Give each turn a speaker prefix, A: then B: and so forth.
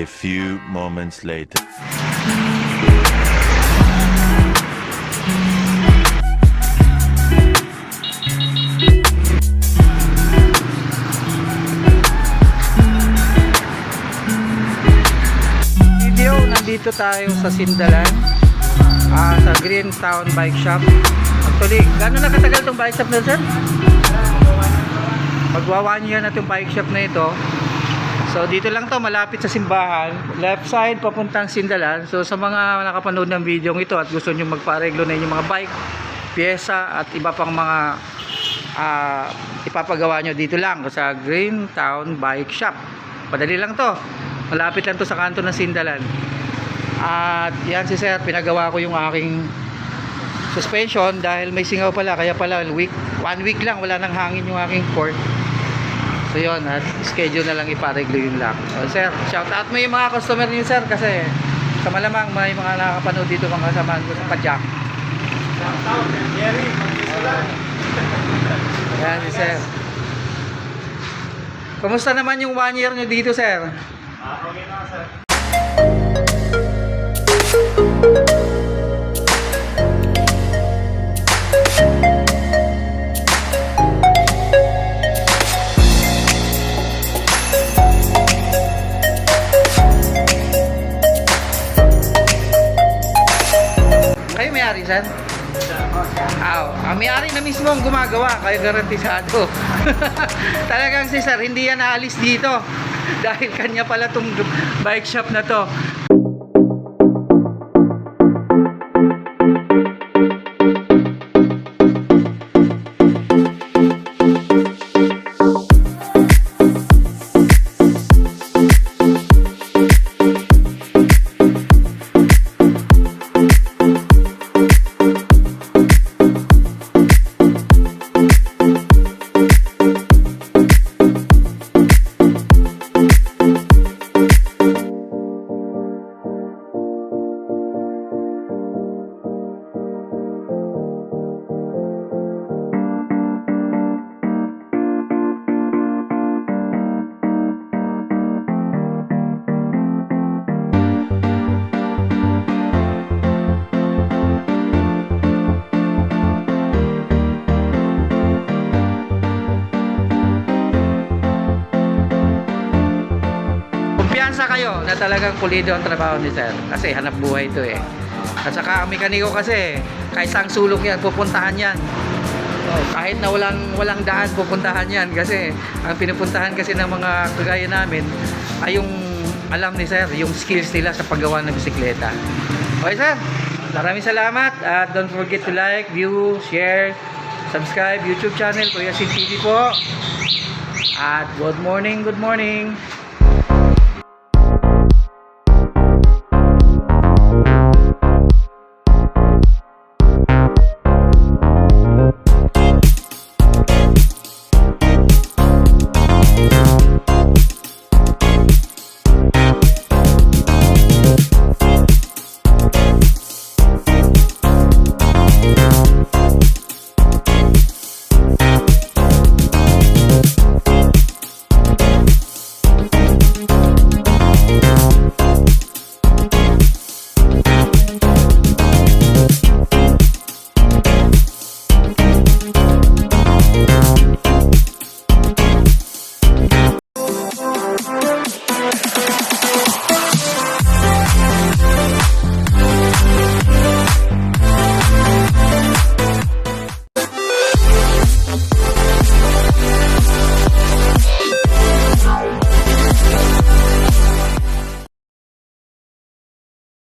A: A few moments later.
B: Nandito tayo sa Sindalan, sa Green Town Bike Shop. Actually, gano'n na katagal itong bike shop na, sir? Magwa 1 year na itong bike shop na ito. So dito lang to, malapit sa simbahan, left side papuntang Sindalan. So sa mga nakapanood ng video ito at gusto nyo magpa-areglo na inyong mga bike, pyesa at iba pang mga ipapagawa nyo, dito lang sa Green Town Bike Shop. Madali lang to, malapit lang to sa kanto ng Sindalan. At yan si sir, pinagawa ko yung aking suspension dahil may singaw pala, kaya pala 1 week lang wala nang hangin yung aking port. So yun, at schedule na lang ipareglo yun lang. So sir, shout out mo yung mga customer niyo sir, kasi sa malamang may mga nakapanood dito mga kasamahan ko sa Padjak. Shout out, Jerry, Pagkisulan. Yan si sir. Kumusta naman yung 1 year nyo dito sir?
C: Okay na sir.
B: Kayo may-ari sir? Ang may-ari na mismo ang gumagawa, kaya garantisado. Talagang si sir, hindi yan naalis dito dahil kanya pala itong bike shop na to. Kumpiyansa kayo na talagang pulido ang trabaho ni sir, kasi hanap buhay ito eh. At saka ang mekaniko kasi, kahit saang sulok yan, pupuntahan yan. So, kahit na walang daan, pupuntahan yan, kasi ang pinupuntahan kasi ng mga kagaya namin ay yung alam ni sir, yung skills nila sa paggawa ng bisikleta. Okay sir, maraming salamat at don't forget to like, view, share, subscribe YouTube channel Kuya Sin TV po. At good morning, good morning.